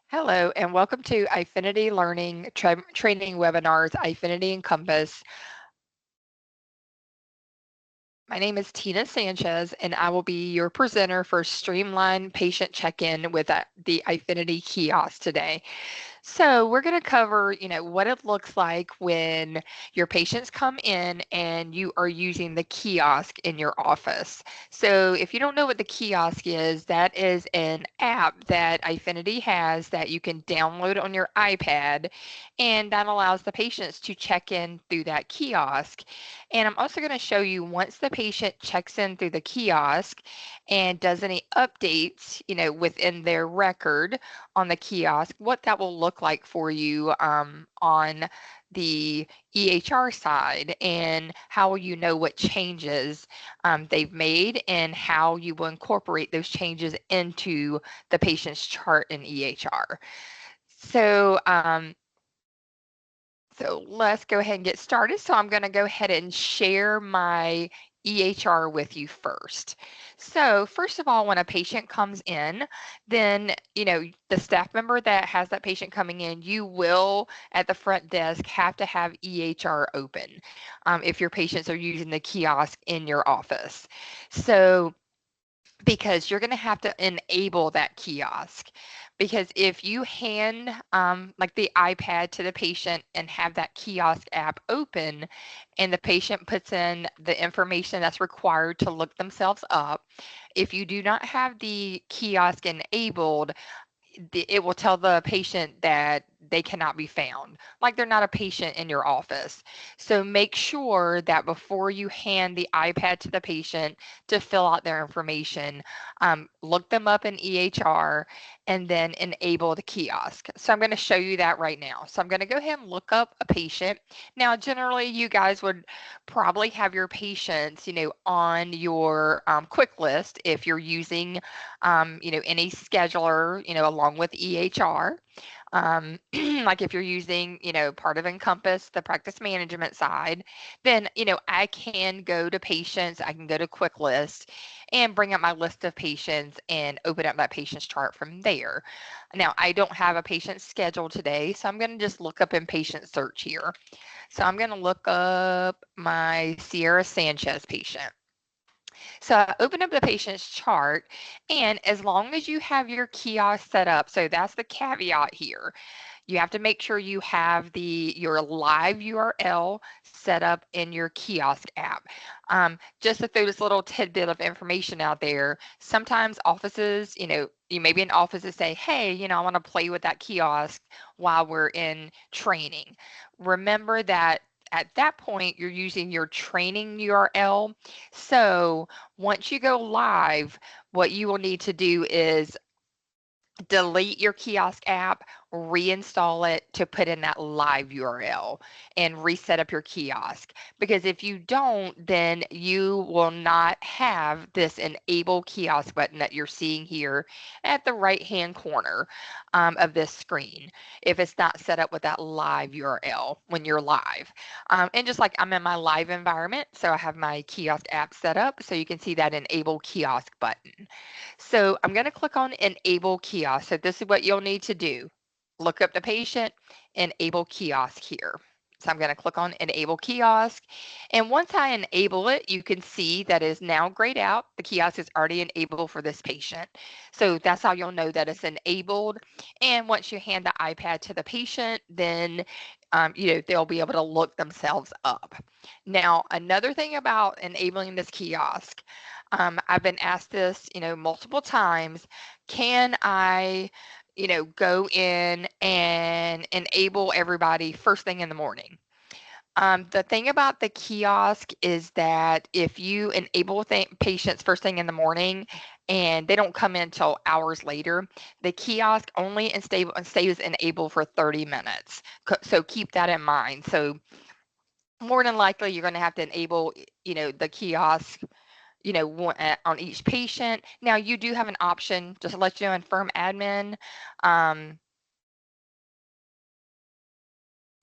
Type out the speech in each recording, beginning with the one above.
Hello, and welcome to Eyefinity Learning Training Webinars, Eyefinity and Compass. My name is Tina Sanchez, and I will be your presenter for Streamline Patient Check-In with the Eyefinity Kiosk today. So we're going to cover, what it looks like when your patients come in and you are using the kiosk in your office. So if you don't know what the kiosk is, that is an app that Eyefinity has that you can download on your iPad, and that allows the patients to check in through that kiosk. And I'm also going to show you once the patient checks in through the kiosk and does any updates, within their record on the kiosk, what that will look like for you on the EHR side, and how you know what changes they've made and how you will incorporate those changes into the patient's chart in EHR. So, so let's go ahead and get started. So I'm going to go ahead and share my EHR with you first. So first of all, when a patient comes in, then, the staff member that has that patient coming in, you will at the front desk have to have EHR open if your patients are using the kiosk in your office. So because you're going to have to enable that kiosk. Because if you hand like the iPad to the patient and have that kiosk app open, and the patient puts in the information that's required to look themselves up, if you do not have the kiosk enabled, it will tell the patient that they cannot be found, like they're not a patient in your office. So make sure that before you hand the iPad to the patient to fill out their information, look them up in EHR and then enable the kiosk. So I'm going to show you that right now. So I'm going to go ahead and look up a patient. Now, generally, you guys would probably have your patients, on your quick list if you're using any scheduler, along with EHR. Like if you're using, part of Encompass, the practice management side, then, I can go to patients, I can go to quick list and bring up my list of patients and open up that patient's chart from there. Now, I don't have a patient scheduled today, so I'm going to just look up in patient search here. So I'm going to look up my Sierra Sanchez patient. So I open up the patient's chart, and as long as you have your kiosk set up, so that's the caveat here. You have to make sure you have your live URL set up in your kiosk app. Just to throw this little tidbit of information out there, sometimes offices, you may be in offices say, hey, I want to play with that kiosk while we're in training. Remember that at that point, you're using your training URL. So once you go live, what you will need to do is delete your kiosk app, reinstall it to put in that live URL and reset up your kiosk. Because if you don't, then you will not have this enable kiosk button that you're seeing here at the right-hand corner of this screen if it's not set up with that live URL when you're live. And just like I'm in my live environment, so I have my kiosk app set up, so you can see that enable kiosk button. So I'm going to click on Enable Kiosk. So this is what you'll need to do. Look up the patient, Enable Kiosk here. So I'm going to click on Enable Kiosk. And once I enable it, you can see that it is now grayed out. The kiosk is already enabled for this patient. So that's how you'll know that it's enabled. And once you hand the iPad to the patient, then they'll be able to look themselves up. Now, another thing about enabling this kiosk, I've been asked this, multiple times. Can I, go in and enable everybody first thing in the morning? The thing about the kiosk is that if you enable patients first thing in the morning and they don't come in until hours later, the kiosk only stays enabled for 30 minutes. So keep that in mind. So more than likely, you're going to have to enable, the kiosk on each patient. Now, you do have an option, just to let you know, in Firm Admin. I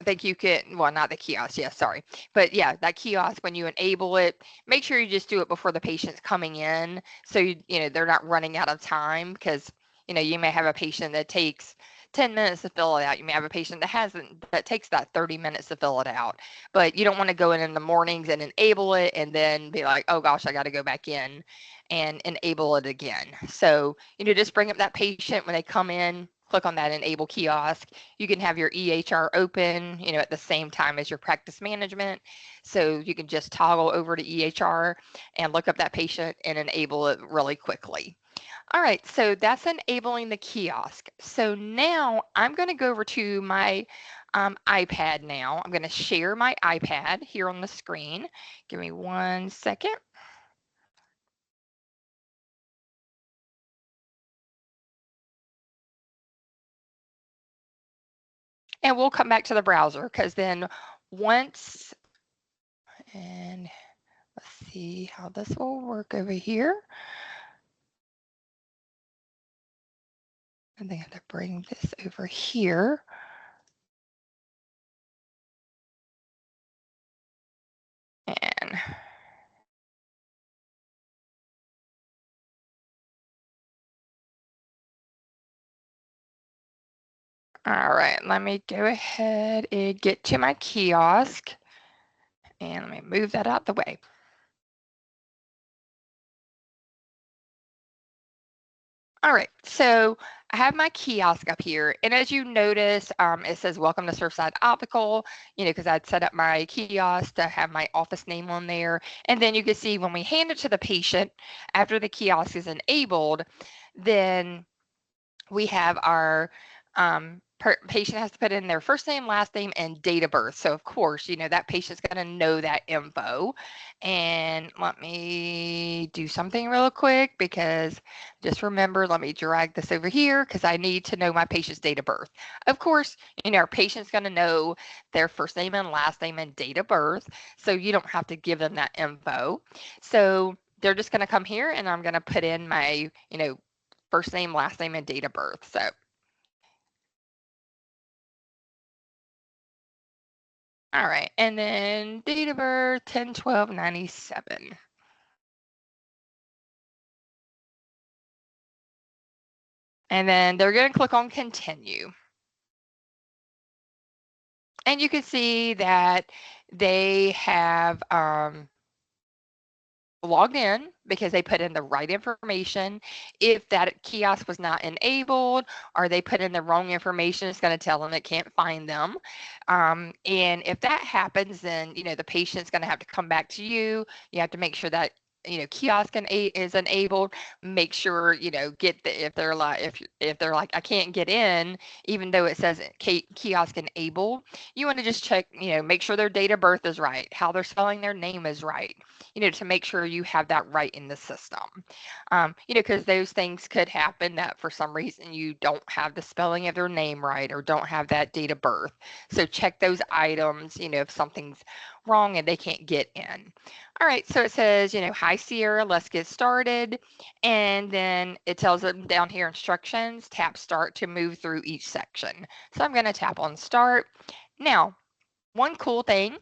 think you can, well, not the kiosk, yeah, sorry. But yeah, that kiosk, when you enable it, make sure you just do it before the patient's coming in. So, they're not running out of time because, you may have a patient that takes 10 minutes to fill it out. You may have a patient that takes that 30 minutes to fill it out, but you don't want to go in the mornings and enable it and then be like, oh gosh, I got to go back in and enable it again. So, just bring up that patient when they come in, click on that enable kiosk. You can have your EHR open, at the same time as your practice management. So you can just toggle over to EHR and look up that patient and enable it really quickly. All right, so that's enabling the kiosk. So now I'm going to go over to my iPad now. I'm going to share my iPad here on the screen. Give me 1 second. And we'll come back to the browser because then once, and let's see how this will work over here. And they have to bring this over here. And all right, let me go ahead and get to my kiosk. And let me move that out the way. All right, so I have my kiosk up here, and as you notice, it says "Welcome to Surfside Optical." Because I'd set up my kiosk to have my office name on there, and then you can see when we hand it to the patient after the kiosk is enabled, then we have our patient has to put in their first name, last name, and date of birth. So of course, that patient's going to know that info. And let me do something real quick because just remember, let me drag this over here because I need to know my patient's date of birth. Of course, our patient's going to know their first name and last name and date of birth. So you don't have to give them that info. So they're just going to come here and I'm going to put in my, first name, last name, and date of birth. So, all right. And then date of birth, 10/12/97. And then they're going to click on continue. And you can see that they have logged in because they put in the right information. If that kiosk was not enabled or they put in the wrong information, it's going to tell them it can't find them. And if that happens, then the patient's going to have to come back to you. You have to make sure that kiosk is enabled. Make sure get the if they're like I can't get in, even though it says kiosk enabled. You want to just check, make sure their date of birth is right, how they're spelling their name is right, to make sure you have that right in the system. Because those things could happen that for some reason you don't have the spelling of their name right or don't have that date of birth. So check those items, if something's wrong and they can't get in. All right, so it says, hi Sierra, let's get started. And then it tells them down here instructions, tap start to move through each section. So I'm going to tap on start. Now, one cool thing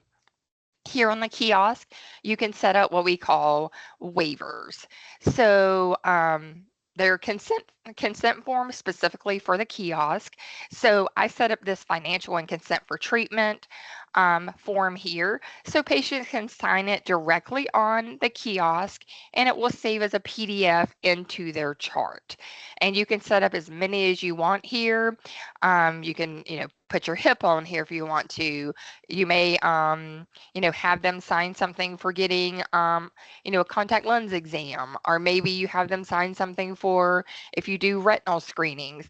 here on the kiosk, you can set up what we call waivers. So they're consent forms specifically for the kiosk. So I set up this financial and consent for treatment form here. So patients can sign it directly on the kiosk and it will save as a PDF into their chart. And you can set up as many as you want here. You can, put your hip on here if you want to. You may, have them sign something for getting, a contact lens exam, or maybe you have them sign something for if you do retinal screenings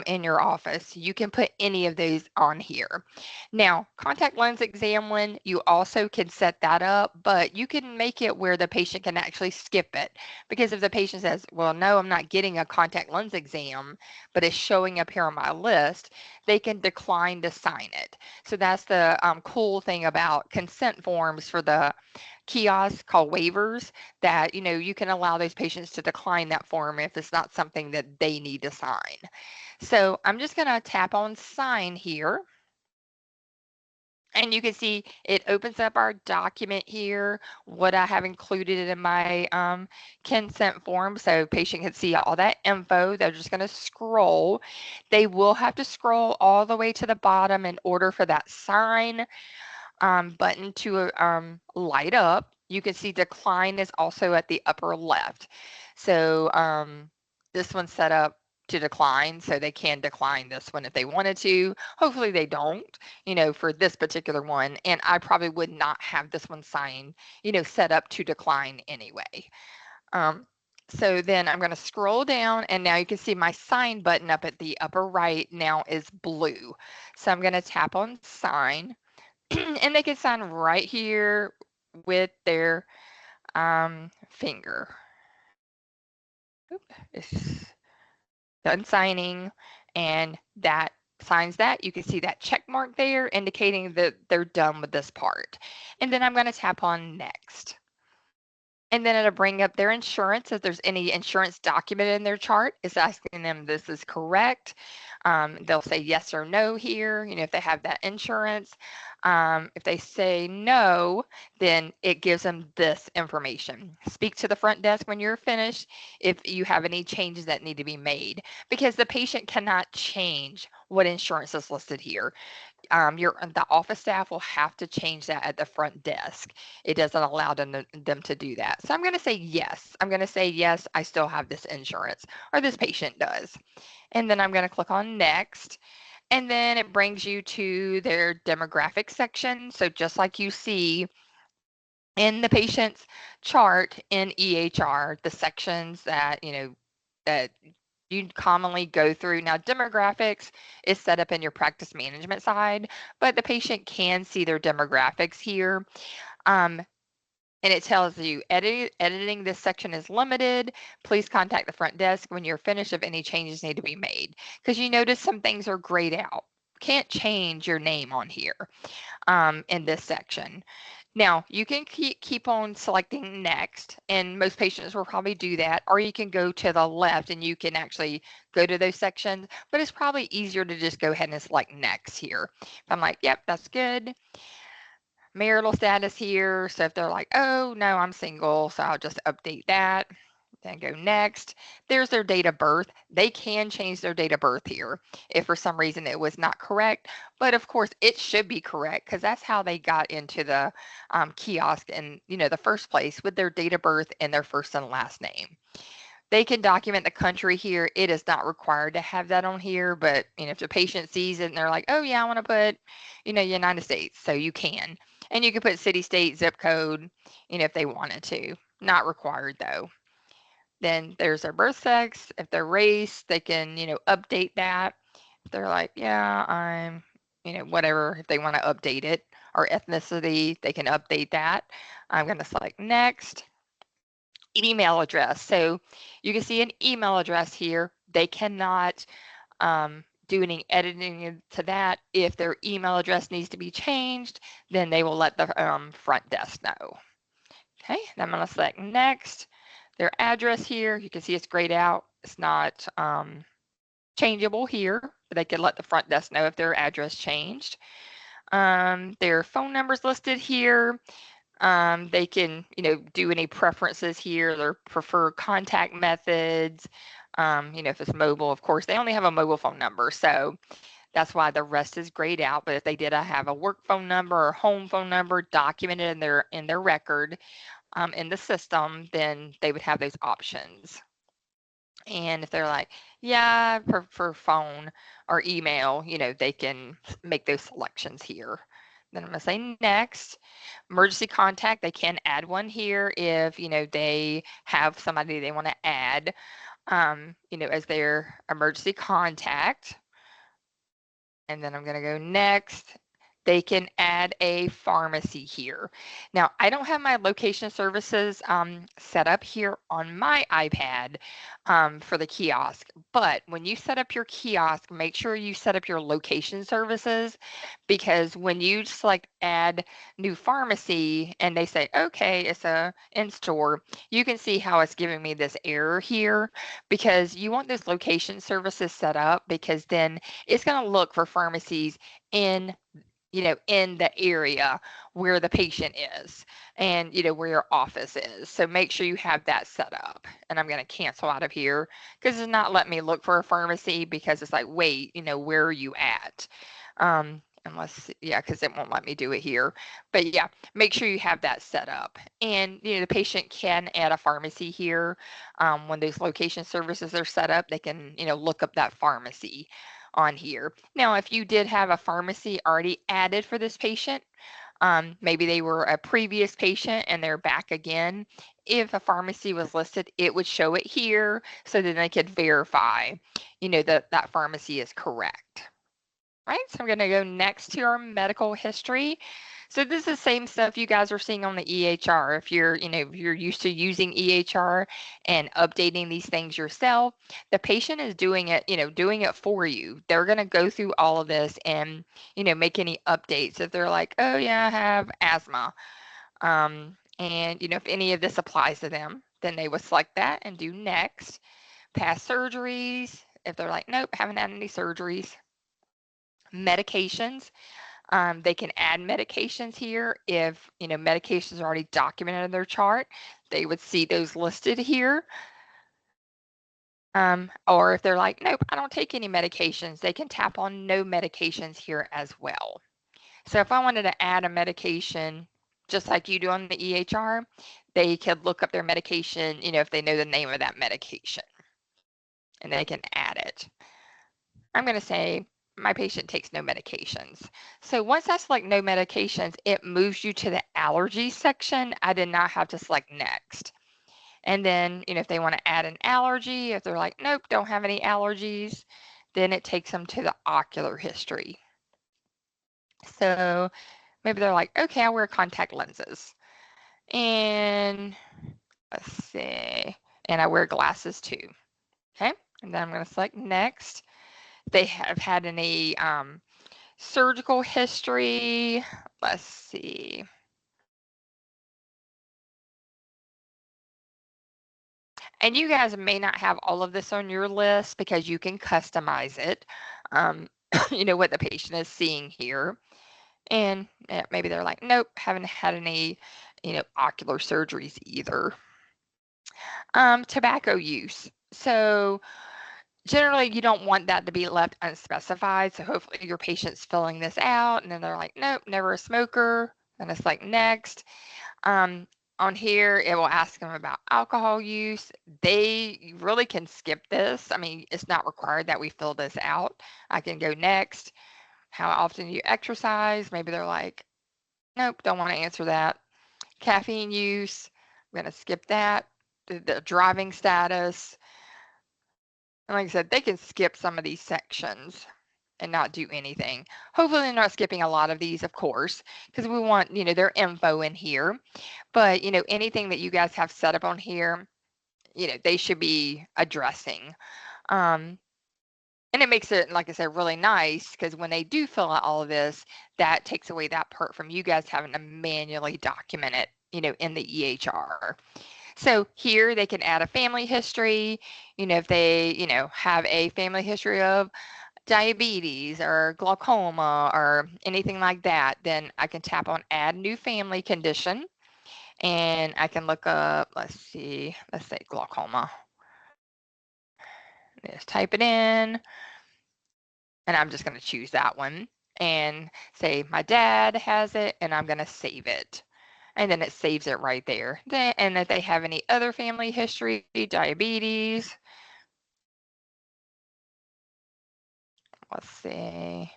in your office. You can put any of those on here. Now, contact lens exam one, you also can set that up, but you can make it where the patient can actually skip it. Because if the patient says, well, no, I'm not getting a contact lens exam, but it's showing up here on my list, they can decline to sign it. So that's the cool thing about consent forms for the kiosk called waivers, that you can allow those patients to decline that form if it's not something that they need to sign. So I'm just going to tap on sign here. And you can see it opens up our document here, what I have included in my consent form. So patient can see all that info. They're just going to scroll. They will have to scroll all the way to the bottom in order for that sign button to light up. You can see decline is also at the upper left. So this one's set up to decline, so they can decline this one if they wanted to. Hopefully they don't, for this particular one. And I probably would not have this one signed, set up to decline anyway. So then I'm going to scroll down, and now you can see my sign button up at the upper right now is blue. So I'm going to tap on sign. And they can sign right here with their finger. It's done signing, and that signs that. You can see that check mark there indicating that they're done with this part. And then I'm going to tap on next. And then it'll bring up their insurance. If there's any insurance document in their chart, it's asking them this is correct. They'll say yes or no here, if they have that insurance. If they say no, then it gives them this information. Speak to the front desk when you're finished if you have any changes that need to be made, because the patient cannot change what insurance is listed here. The office staff will have to change that at the front desk. It doesn't allow them to do that. So I'm going to say yes. I'm going to say yes, I still have this insurance, or this patient does. And then I'm going to click on next. And then it brings you to their demographic section. So just like you see in the patient's chart in EHR, the sections that, that you commonly go through. Now, demographics is set up in your practice management side, but the patient can see their demographics here. And it tells you editing this section is limited. Please contact the front desk when you're finished if any changes need to be made. Because you notice some things are grayed out. Can't change your name on here in this section. Now, you can keep on selecting next, and most patients will probably do that, or you can go to the left and you can actually go to those sections, but it's probably easier to just go ahead and select next here. If I'm like, yep, that's good. Marital status here, so if they're like, oh, no, I'm single, so I'll just update that. Then go next. There's their date of birth. They can change their date of birth here if for some reason it was not correct. But of course, it should be correct because that's how they got into the kiosk in the first place, with their date of birth and their first and last name. They can document the country here. It is not required to have that on here, but if the patient sees it and they're like, oh yeah, I want to put, United States, so you can. And you can put city, state, zip code, if they wanted to. Not required though. Then there's their birth sex. If they're race, they can, update that. If they're like, yeah, I'm, whatever, if they want to update it, or ethnicity, they can update that. I'm going to select next. Email address. So you can see an email address here. They cannot do any editing to that. If their email address needs to be changed, then they will let the front desk know. Okay, then I'm going to select next. Their address here, you can see it's grayed out. It's not changeable here, but they can let the front desk know if their address changed. Their phone numbers listed here. They can, do any preferences here, their preferred contact methods. If it's mobile, of course, they only have a mobile phone number, so that's why the rest is grayed out. But if they did have a work phone number or home phone number documented in their record in the system, then they would have those options. And if they're like, yeah, I prefer phone or email, they can make those selections here. Then I'm going to say next. Emergency contact, they can add one here if, they have somebody they want to add, as their emergency contact. And then I'm going to go next. They can add a pharmacy here. Now, I don't have my location services set up here on my iPad for the kiosk, but when you set up your kiosk, make sure you set up your location services, because when you select add new pharmacy and they say, okay, it's a in-store, you can see how it's giving me this error here, because you want those location services set up, because then it's going to look for pharmacies in in the area where the patient is and, where your office is. So make sure you have that set up. And I'm going to cancel out of here because it's not letting me look for a pharmacy because it's like, wait, where are you at? Unless, yeah, because it won't let me do it here. But yeah, make sure you have that set up. And, the patient can add a pharmacy here. When those location services are set up, they can, look up that pharmacy on here. Now, if you did have a pharmacy already added for this patient, maybe they were a previous patient and they're back again. If a pharmacy was listed, it would show it here so then they could verify, that that pharmacy is correct. Right, so I'm going to go next to our medical history. So this is the same stuff you guys are seeing on the EHR. If you're, if you're used to using EHR and updating these things yourself, the patient is doing it, doing it for you. They're going to go through all of this and, make any updates. If they're like, oh yeah, I have asthma, and if any of this applies to them, then they would select that and do next. Past surgeries. If they're like, nope, haven't had any surgeries. Medications. They can add medications here. If medications are already documented in their chart, they would see those listed here. Or if they're like, nope, I don't take any medications, they can tap on no medications here as well. So if I wanted to add a medication, just like you do on the EHR, they could look up their medication, if they know the name of that medication, and they can add it. I'm going to say my patient takes no medications. So once I select no medications, it moves you to the allergy section. I did not have to select next. And then, if they want to add an allergy, if they're like, nope, don't have any allergies, then it takes them to the ocular history. So maybe they're like, okay, I wear contact lenses. And let's see, and I wear glasses too. Okay, and then I'm going to select next. They have had any surgical history. Let's see. And you guys may not have all of this on your list because you can customize it. What the patient is seeing here. And maybe they're like, nope, haven't had any, ocular surgeries either. Tobacco use. So generally, you don't want that to be left unspecified. So hopefully your patient's filling this out and then they're like, nope, never a smoker. And it's like, next. On here, it will ask them about alcohol use. They really can skip this. I mean, it's not required that we fill this out. I can go next. How often do you exercise? Maybe they're like, nope, don't want to answer that. Caffeine use, I'm going to skip that. The driving status. And like I said, they can skip some of these sections and not do anything. Hopefully they're not skipping a lot of these, of course, because we want, their info in here. But, anything that you guys have set up on here, they should be addressing. And it makes it, like I said, really nice because when they do fill out all of this, that takes away that part from you guys having to manually document it, in the EHR. So here they can add a family history, if they, have a family history of diabetes or glaucoma or anything like that, then I can tap on add new family condition and I can look up, let's say glaucoma. Just type it in and I'm just going to choose that one and say my dad has it and I'm going to save it. And then it saves it right there. And if they have any other family history, diabetes, let's see.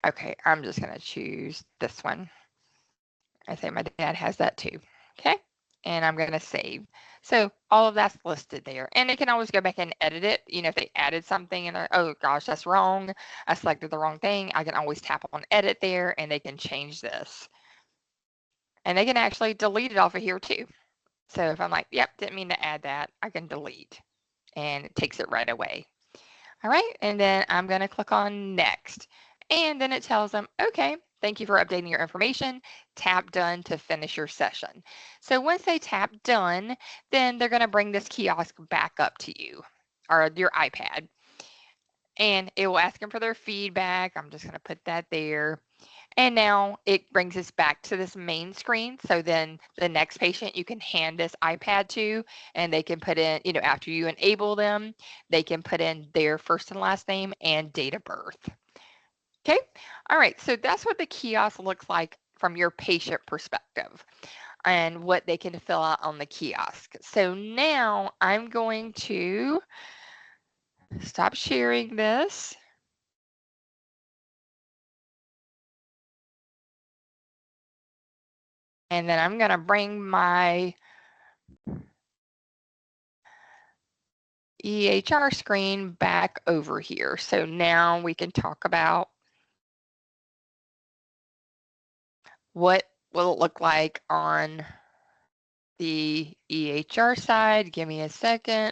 Okay, I'm just going to choose this one. I say my dad has that too. Okay, and I'm going to save. So all of that's listed there. And they can always go back and edit it. If they added something and oh gosh, that's wrong. I selected the wrong thing. I can always tap on edit there and they can change this. And they can actually delete it off of here too. So if I'm like, yep, didn't mean to add that, I can delete and it takes it right away. All right, and then I'm going to click on next. And then it tells them, okay, thank you for updating your information. Tap done to finish your session. So once they tap done, then they're going to bring this kiosk back up to you or your iPad. And it will ask them for their feedback. I'm just going to put that there. And now it brings us back to this main screen. So then the next patient you can hand this iPad to, and they can put in, after you enable them, they can put in their first and last name and date of birth. Okay. All right. So that's what the kiosk looks like from your patient perspective and what they can fill out on the kiosk. So now I'm going to stop sharing this. And then I'm going to bring my EHR screen back over here. So now we can talk about what will it look like on the EHR side. Give me a second,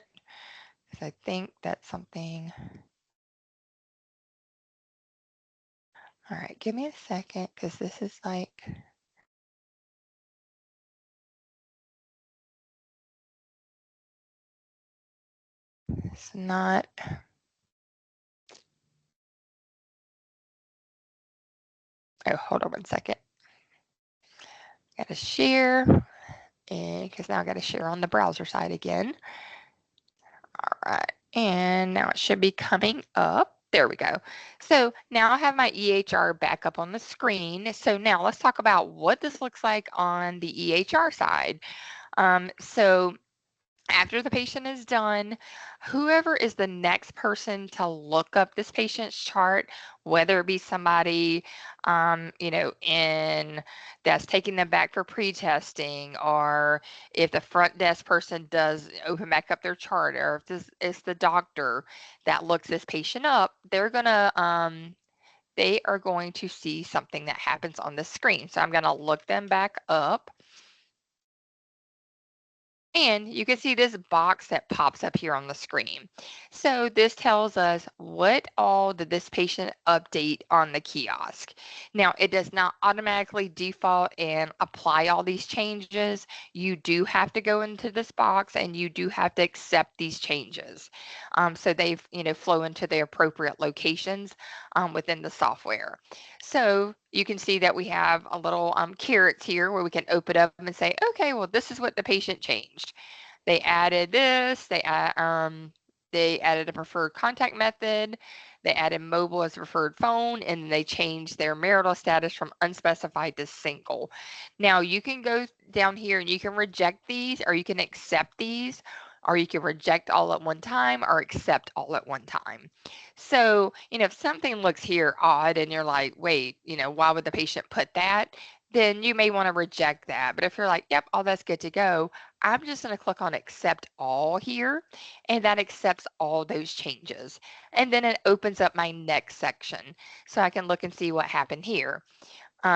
because I think that's something. All right, give me a second, because this is like, it's not. Oh, hold on one second. Got to share, and because now I got to share on the browser side again. All right, and now it should be coming up. There we go. So now I have my EHR back up on the screen. So now let's talk about what this looks like on the EHR side. So after the patient is done, whoever is the next person to look up this patient's chart, whether it be somebody, in that's taking them back for pre-testing, or if the front desk person does open back up their chart, or if this is the doctor that looks this patient up, they are going to see something that happens on the screen. So I'm going to look them back up. And you can see this box that pops up here on the screen. So this tells us what all did this patient update on the kiosk. Now, it does not automatically default and apply all these changes. You do have to go into this box and you do have to accept these changes. So they've, flow into the appropriate locations within the software. So you can see that we have a little carrots here where we can open up and say, okay, well, this is what the patient changed. They added this, they added a preferred contact method, they added mobile as preferred phone, and they changed their marital status from unspecified to single. Now you can go down here and you can reject these, or you can accept these, or you can reject all at one time or accept all at one time. So, if something looks here odd and you're like, wait, why would the patient put that? Then you may want to reject that. But if you're like, yep, all that's good to go, I'm just going to click on accept all here, and that accepts all those changes. And then it opens up my next section. So I can look and see what happened here.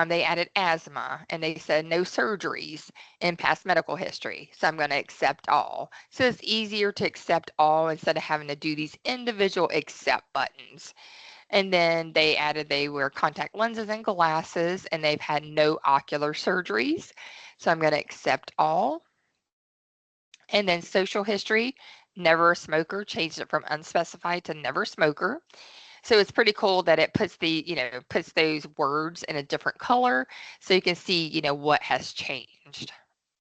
They added asthma and they said no surgeries in past medical history. So I'm going to accept all. So it's easier to accept all instead of having to do these individual accept buttons. And then they added they wear contact lenses and glasses and they've had no ocular surgeries. So I'm going to accept all. And then social history, never a smoker, changed it from unspecified to never smoker. So it's pretty cool that it puts puts those words in a different color so you can see, what has changed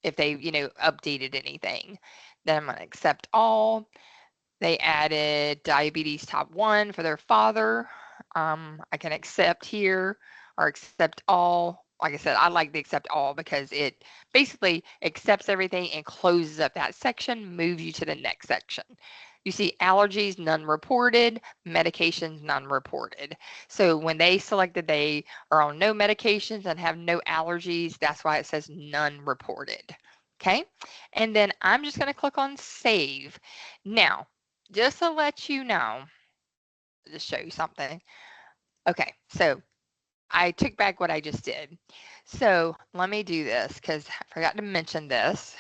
if they, updated anything. Then I'm going to accept all. They added diabetes type 1 for their father. I can accept here or accept all. Like I said, I like the accept all because it basically accepts everything and closes up that section, moves you to the next section. You see allergies, none reported, medications, none reported. So when they selected they are on no medications and have no allergies, that's why it says none reported. Okay, and then I'm just going to click on save. Now, just to let you know, just show you something. Okay, so I took back what I just did. So let me do this because I forgot to mention this.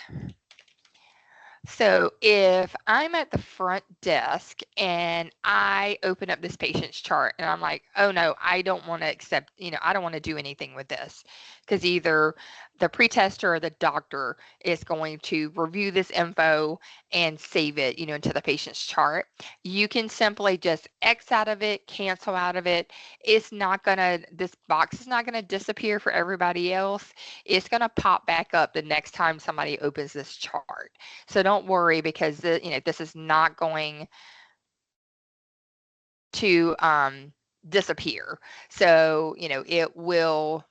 So if I'm at the front desk and I open up this patient's chart and I'm like, oh no, I don't want to accept, I don't want to do anything with this, because either the pretester or the doctor is going to review this info and save it, into the patient's chart. You can simply just X out of it, cancel out of it. This box is not going to disappear for everybody else. It's going to pop back up the next time somebody opens this chart. So don't worry, because this is not going to disappear. So, it will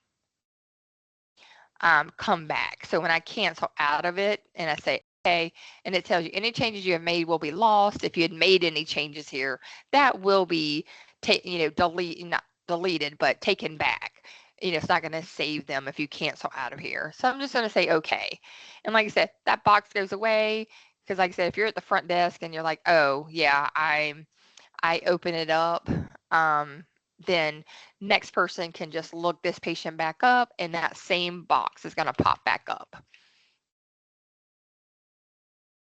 come back. So when I cancel out of it and I say, okay, and it tells you any changes you have made will be lost. If you had made any changes here, that will be, not deleted, but taken back. It's not going to save them if you cancel out of here. So I'm just going to say, okay. And like I said, that box goes away, because like I said, if you're at the front desk and you're like, oh yeah, I open it up, then next person can just look this patient back up and that same box is going to pop back up.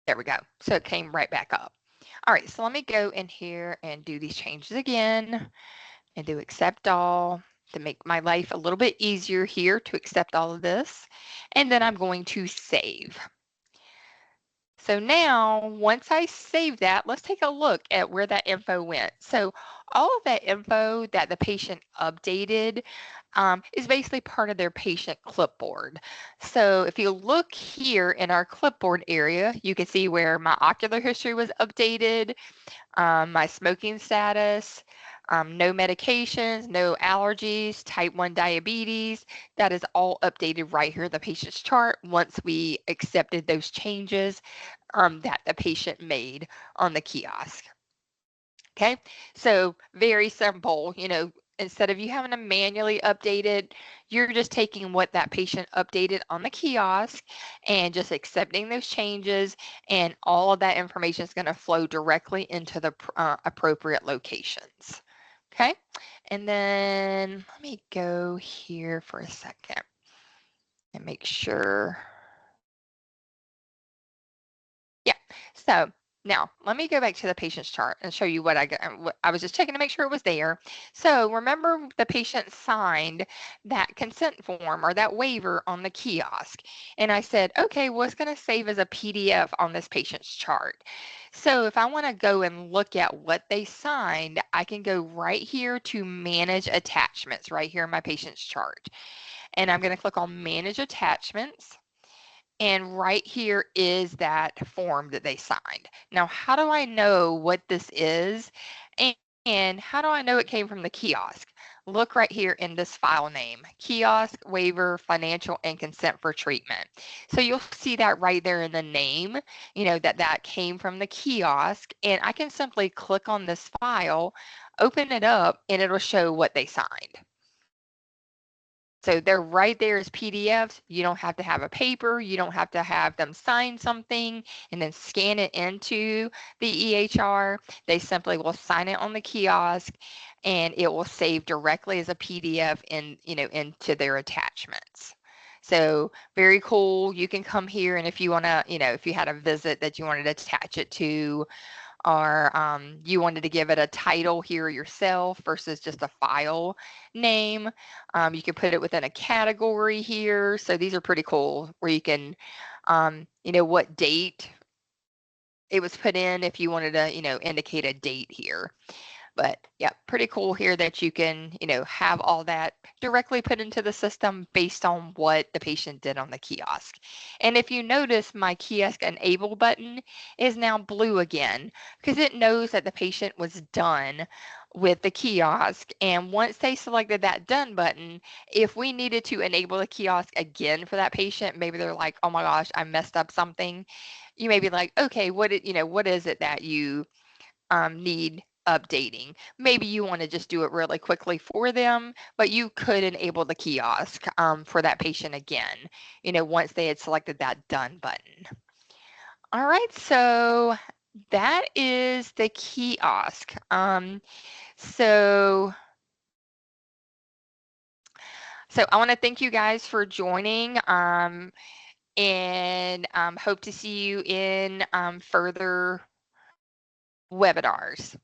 There we go. So it came right back up. All right, so let me go in here and do these changes again and do accept all to make my life a little bit easier here to accept all of this. And then I'm going to save. So now, once I save that, let's take a look at where that info went. So all of that info that the patient updated is basically part of their patient clipboard. So if you look here in our clipboard area, you can see where my ocular history was updated, my smoking status, no medications, no allergies, type 1 diabetes. That is all updated right here in the patient's chart once we accepted those changes that the patient made on the kiosk. Okay, so very simple, instead of you having to manually update it, you're just taking what that patient updated on the kiosk and just accepting those changes, and all of that information is going to flow directly into the appropriate locations. Okay, and then let me go here for a second and make sure. Yeah. So now let me go back to the patient's chart and show you what I got. What I was just checking to make sure it was there. So remember, the patient signed that consent form or that waiver on the kiosk. And I said, okay, well, it's going to save as a PDF on this patient's chart. So if I want to go and look at what they signed, I can go right here to manage attachments right here in my patient's chart. And I'm going to click on manage attachments. And right here is that form that they signed. Now, how do I know what this is? And how do I know it came from the kiosk? Look right here in this file name, kiosk waiver financial and consent for treatment. So you'll see that right there in the name, that came from the kiosk. And I can simply click on this file, open it up, and it'll show what they signed. So they're right there as PDFs. You don't have to have a paper. You don't have to have them sign something and then scan it into the EHR. They simply will sign it on the kiosk, and it will save directly as a PDF into their attachments. So very cool. You can come here, and if you want to, if you had a visit that you wanted to attach it to, or you wanted to give it a title here yourself versus just a file name. You can put it within a category here. So these are pretty cool, where you can, what date it was put in if you wanted to, indicate a date here. But yeah, pretty cool here that you can, have all that directly put into the system based on what the patient did on the kiosk. And if you notice, my kiosk enable button is now blue again, because it knows that the patient was done with the kiosk. And once they selected that done button, if we needed to enable the kiosk again for that patient, maybe they're like, oh my gosh, I messed up something. You may be like, okay, what is it that you need updating? Maybe you want to just do it really quickly for them, but you could enable the kiosk for that patient again, once they had selected that done button. All right, so that is the kiosk. So I want to thank you guys for joining. and hope to see you in further webinars.